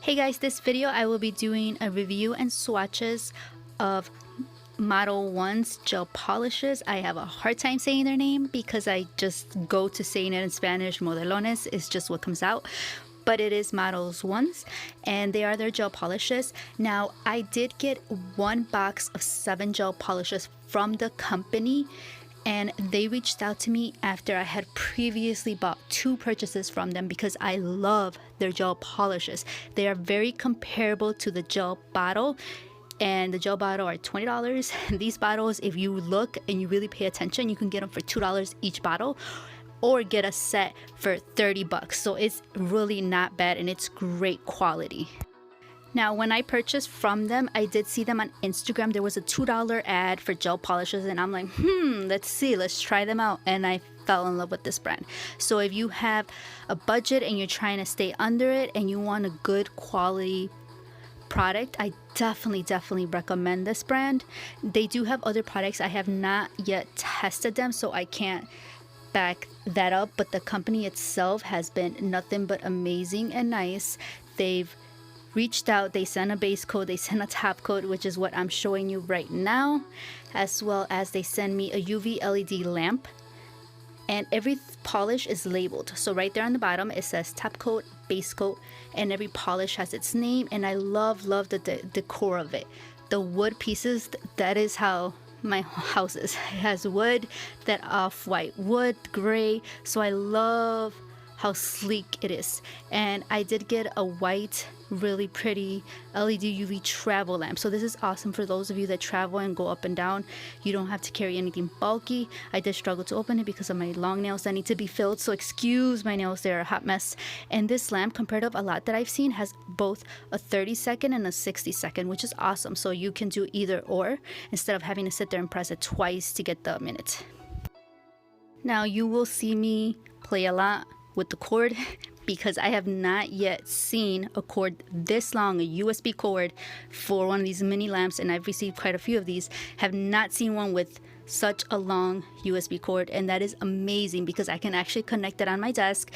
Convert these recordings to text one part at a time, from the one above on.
Hey guys, this video I will be doing a review and swatches of ModelOnes gel polishes. I have a hard time saying their name because I just go to saying it in Spanish. ModelOnes is just what comes out, but it is ModelOnes and they are their gel polishes. Now I did get one box of 7 gel polishes from the company, and they reached out to me after I had previously bought 2 purchases from them because I love their gel polishes. They are very comparable to the gel bottle, and the gel bottle are $20. These bottles, if you look and you really pay attention, you can get them for $2 each bottle or get a set for 30 bucks. So it's really not bad and it's great quality. Now, when I purchased from them, I did see them on Instagram. There was a $2 ad for gel polishes, and I'm like, let's see, let's try them out. And I fell in love with this brand. So if you have a budget and you're trying to stay under it and you want a good quality product, I definitely recommend this brand. They do have other products. I have not yet tested them, so I can't back that up. But the company itself has been nothing but amazing and nice. They've reached out, they sent a base coat, they sent a top coat, which is what I'm showing you right now, as well as they send me a UV LED lamp, and every polish is labeled. So right there on the bottom it says top coat, base coat, and every polish has its name. And I love the decor of it. The wood pieces, that is how my house is. It has wood, that off-white wood, gray, so I love how sleek it is. And I did get a white, really pretty LED UV travel lamp. So this is awesome for those of you that travel and go up and down. You don't have to carry anything bulky. I did struggle to open it because of my long nails that need to be filled, so excuse my nails, they're a hot mess. And this lamp, compared to a lot that I've seen, has both a 30-second and a 60-second, which is awesome. So you can do either or instead of having to sit there and press it twice to get the minute. Now you will see me play a lot with the cord because I have not yet seen a cord this long, a USB cord for one of these mini lamps, and I've received quite a few of these. Have not seen one with such a long USB cord, and that is amazing because I can actually connect it on my desk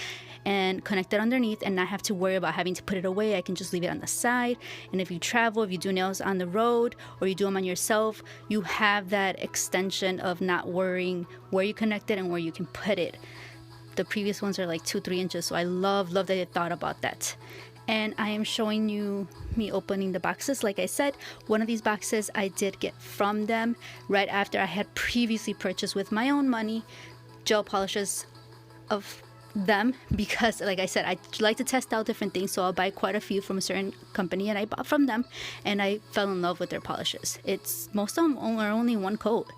and connect it underneath and not have to worry about having to put it away. I can just leave it on the side. And if you travel, if you do nails on the road or you do them on yourself, you have that extension of not worrying where you connect it and where you can put it. The previous ones are like 2-3 inches, so I love that they thought about that. And I am showing you me opening the boxes. Like I said, one of these boxes I did get from them right after I had previously purchased with my own money gel polishes of them, because like I said, I like to test out different things, so I'll buy quite a few from a certain company, and I bought from them and I fell in love with their polishes. Most of them are only 1 coat.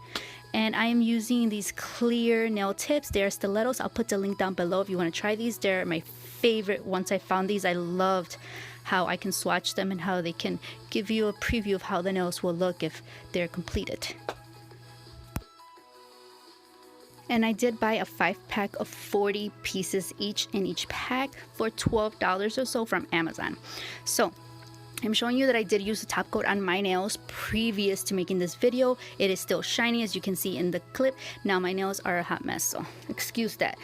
And I am using these clear nail tips. They're stilettos. I'll put the link down below if you want to try these. They're my favorite. Once I found these, I loved how I can swatch them and how they can give you a preview of how the nails will look if they're completed. And I did buy a 5-pack of 40 pieces each in each pack for $12 or so from Amazon. So I'm showing you that I did use the top coat on my nails previous to making this video. It is still shiny, as you can see in the clip. Now my nails are a hot mess, so excuse that.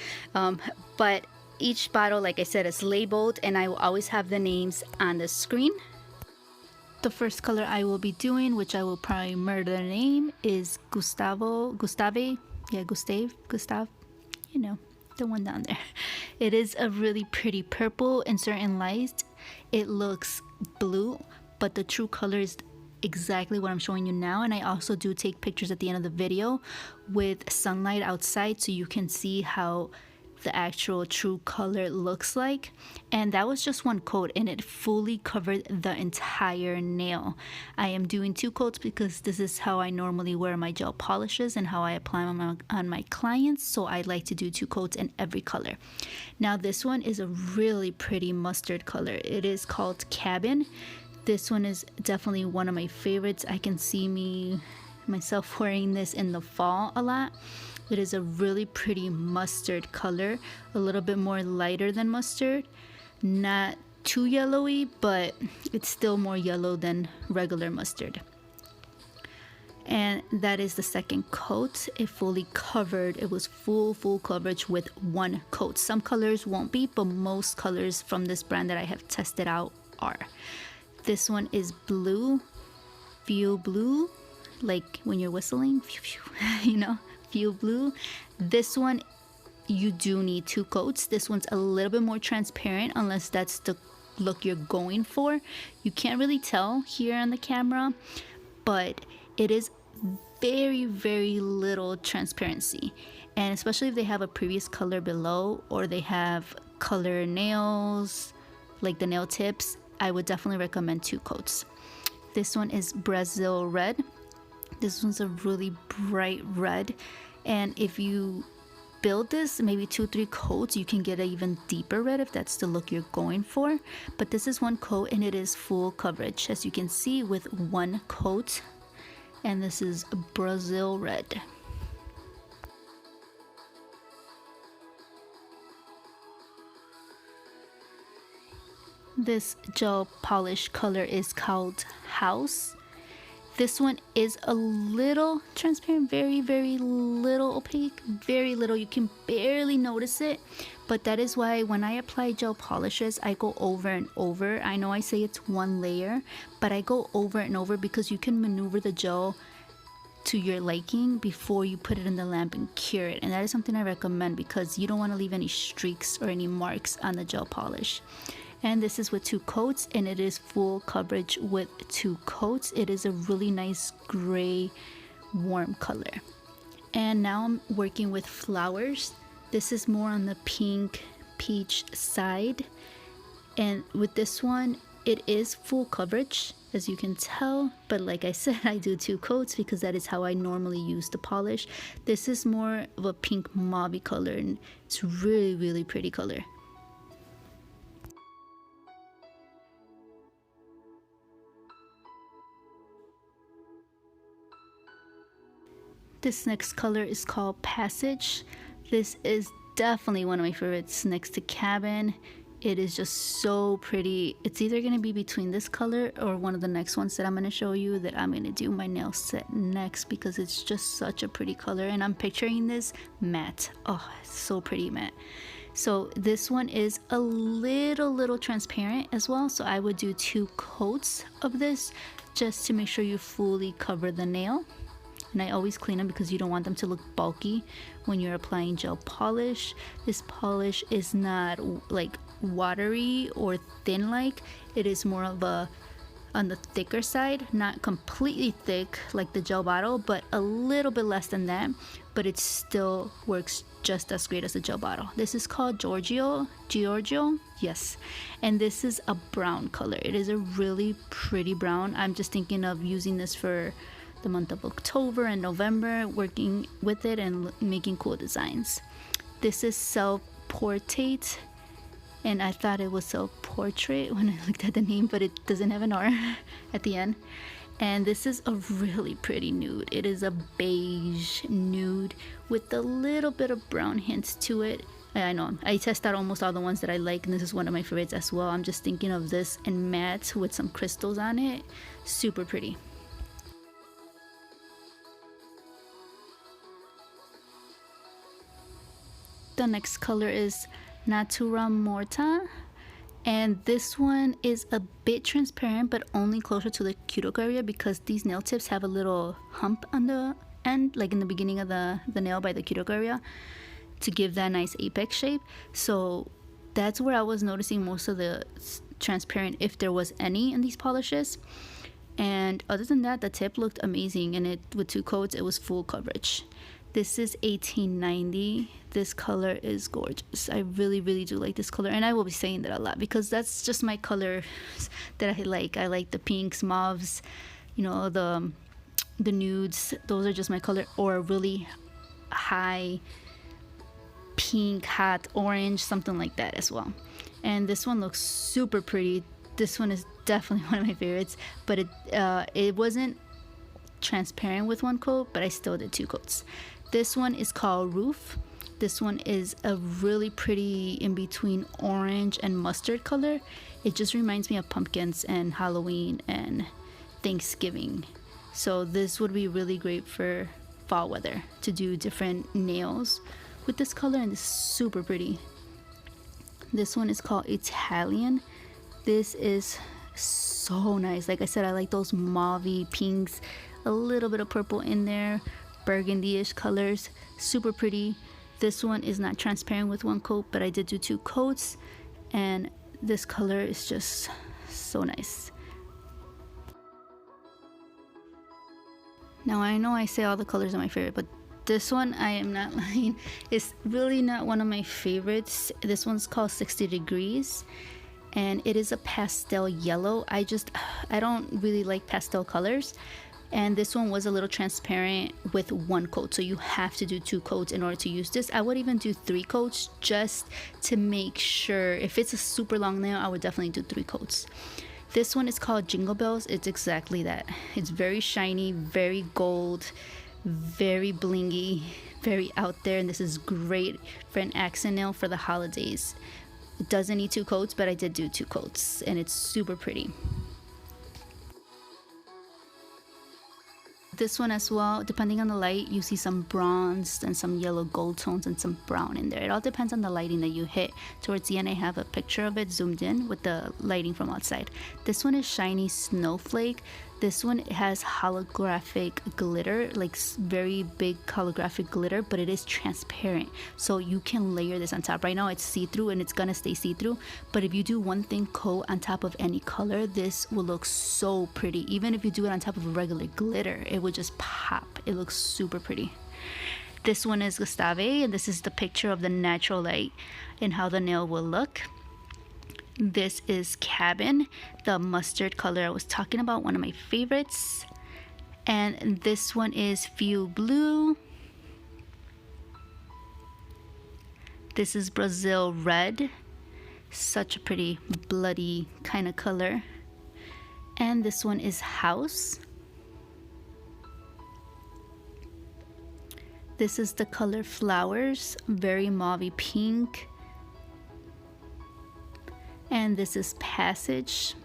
But each bottle, like I said, is labeled, and I will always have the names on the screen. The first color I will be doing, which I will probably murder the name, is Gustave, you know, the one down there. It is a really pretty purple. In certain lights it looks blue, but the true color is exactly what I'm showing you now. And I also do take pictures at the end of the video with sunlight outside so you can see how the actual true color looks like. And that was just 1 coat and it fully covered the entire nail. I am doing 2 coats because this is how I normally wear my gel polishes and how I apply them on my clients, so I like to do 2 coats in every color. Now this one is a really pretty mustard color. It is called Cabin. This one is definitely one of my favorites. I can see myself wearing this in the fall a lot. It is a really pretty mustard color, a little bit more lighter than mustard. Not too yellowy, but it's still more yellow than regular mustard. And that is the second coat. It fully covered. It was full coverage with 1 coat. Some colors won't be, but most colors from this brand that I have tested out are. This one is blue, fuel blue, like when you're whistling, you know, fuel blue. This one, you do need 2 coats. This one's a little bit more transparent unless that's the look you're going for. You can't really tell here on the camera, but it is very, very little transparency. And especially if they have a previous color below, or they have color nails, like the nail tips, I would definitely recommend 2 coats. This one is Brazil red. This one's a really bright red, and if you build this maybe 2-3 coats, you can get an even deeper red if that's the look you're going for. But this is 1 coat and it is full coverage, as you can see, with 1 coat. And this is Brazil red. This gel polish color is called House. This one is a little transparent, very, very little opaque, very little. You can barely notice it, but that is why when I apply gel polishes, I go over and over. I know I say it's 1 layer, but I go over and over because you can maneuver the gel to your liking before you put it in the lamp and cure it. And that is something I recommend because you don't want to leave any streaks or any marks on the gel polish. And this is with 2 coats, and it is full coverage with 2 coats. It is a really nice gray warm color. And now I'm working with flowers. This is more on the pink peach side, and with this one it is full coverage, as you can tell, but like I said, I do 2 coats because that is how I normally use the polish. This is more of a pink mauve color, and it's really, really pretty color. This next color is called Passage. This is definitely one of my favorites next to Cabin. It is just so pretty. It's either going to be between this color or one of the next ones that I'm going to show you that I'm going to do my nail set next, because it's just such a pretty color. And I'm picturing this matte. Oh, it's so pretty matte. So this one is a little transparent as well. So I would do 2 coats of this just to make sure you fully cover the nail. And I always clean them because you don't want them to look bulky when you're applying gel polish. This polish is not like watery or thin, like it is more of a on the thicker side, not completely thick like the gel bottle, but a little bit less than that, but it still works just as great as the gel bottle. This is called Giorgio, yes, and this is a brown color. It is a really pretty brown. I'm just thinking of using this for the month of October and November, working with it and making cool designs. This is Self-Portait, and I thought it was Self-Portrait when I looked at the name, but it doesn't have an R at the end. And this is a really pretty nude. It is a beige nude with a little bit of brown hints to it. I know I test out almost all the ones that I like, and this is one of my favorites as well. I'm just thinking of this in matte with some crystals on it. Super pretty. The next color is Natura Morta, and this one is a bit transparent, but only closer to the cuticle area because these nail tips have a little hump on the end, like in the beginning of the nail by the cuticle area, to give that nice apex shape. So that's where I was noticing most of the transparent, if there was any, in these polishes. And other than that, the tip looked amazing, and it with 2 coats it was full coverage. This is 1890. This color is gorgeous. I really do like this color, and I will be saying that a lot because that's just my color that I like. I like the pinks, mauves, you know, the nudes. Those are just my color, or a really high pink, hot orange, something like that as well. And this one looks super pretty. This one is definitely one of my favorites, but it wasn't transparent with 1 coat, but I still did 2 coats. This one is called Roof. This one is a really pretty in between orange and mustard color. It just reminds me of pumpkins and Halloween and Thanksgiving. So this would be really great for fall weather to do different nails with this color, and it's super pretty. This one is called Italian. This is so nice. Like I said, I like those mauve pinks, a little bit of purple in there, burgundy-ish colors, super pretty. This one is not transparent with one coat, but I did do 2 coats, and this color is just so nice. Now I know I say all the colors are my favorite, but this one, I am not lying, it's really not one of my favorites. This one's called 60 Degrees, and it is a pastel yellow. I don't really like pastel colors, and this one was a little transparent with 1 coat, so you have to do 2 coats in order to use this. I would even do 3 coats just to make sure. If it's a super long nail, I would definitely do 3 coats. This one is called Jingle Bells. It's exactly that. It's very shiny, very gold, very blingy, very out there, and this is great for an accent nail for the holidays. It doesn't need 2 coats, but I did do 2 coats, and it's super pretty. This one as well, depending on the light, you see some bronze and some yellow gold tones and some brown in there. It all depends on the lighting that you hit. Towards the end, I have a picture of it zoomed in with the lighting from outside. This one is Shiny-Snowflake. This one has holographic glitter, like very big holographic glitter, but it is transparent, so you can layer this on top. Right now it's see-through and it's gonna stay see-through, but if you do one thin coat on top of any color, this will look so pretty. Even if you do it on top of regular glitter, it would just pop. It looks super pretty. This one is Gustave, and this is the picture of the natural light and how the nail will look. This is Cabin, the mustard color I was talking about, one of my favorites. And this one is Fuel Blue. This is Brazil Red, such a pretty bloody kind of color. And this one is House. This is the color Flowers, very mauve pink. And this is Passage.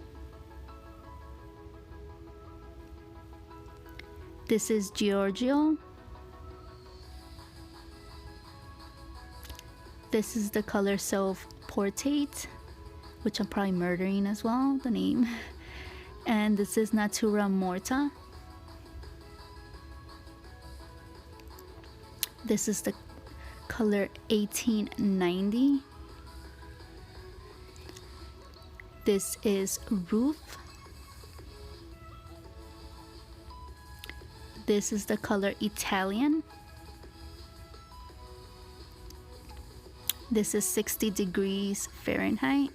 This is Giorgio. This is the color Self-Portait, which I'm probably murdering as well, the name. And this is Natura Morta. This is the color 1890. This is Roof. This is the color Italian. This is 60 degrees Fahrenheit.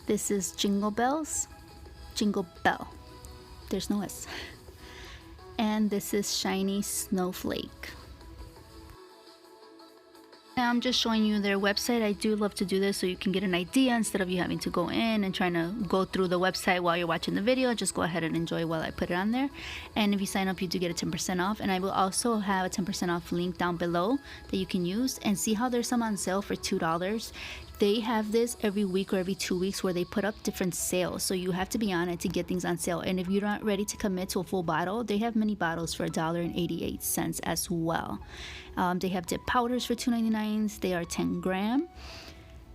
This is Jingle Bells. Jingle Bell. There's no S. And this is Shiny-Snowflake. Now I'm just showing you their website. I do love to do this so you can get an idea instead of you having to go in and trying to go through the website while you're watching the video. Just go ahead and enjoy while I put it on there. And if you sign up, you do get a 10% off. And I will also have a 10% off link down below that you can use, and see how there's some on sale for $2. They have this every week or every 2 weeks where they put up different sales, so you have to be on it to get things on sale. And if you're not ready to commit to a full bottle, they have mini bottles for $1.88 as well. They have dip powders for $2.99. They are 10 gram.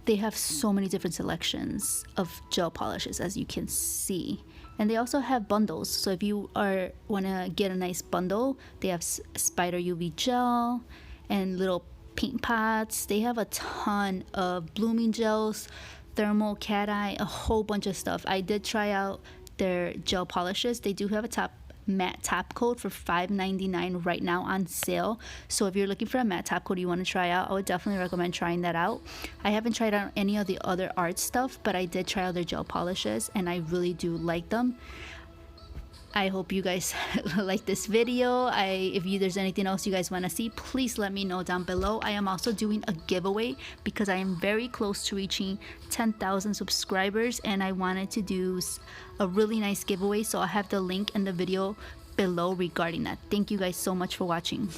They have so many different selections of gel polishes, as you can see. And they also have bundles, so if you want to get a nice bundle, they have spider UV gel and little paint pots. They have a ton of blooming gels, thermal, cat eye, a whole bunch of stuff. I did try out their gel polishes. They do have a matte top coat for $5.99 right now on sale. So if you're looking for a matte top coat you want to try out, I would definitely recommend trying that out. I haven't tried out any of the other art stuff, but I did try out their gel polishes and I really do like them. I hope you guys like this video. If there's anything else you guys want to see, please let me know down below. I am also doing a giveaway because I am very close to reaching 10,000 subscribers, and I wanted to do a really nice giveaway, so I'll have the link in the video below regarding that. Thank you guys so much for watching.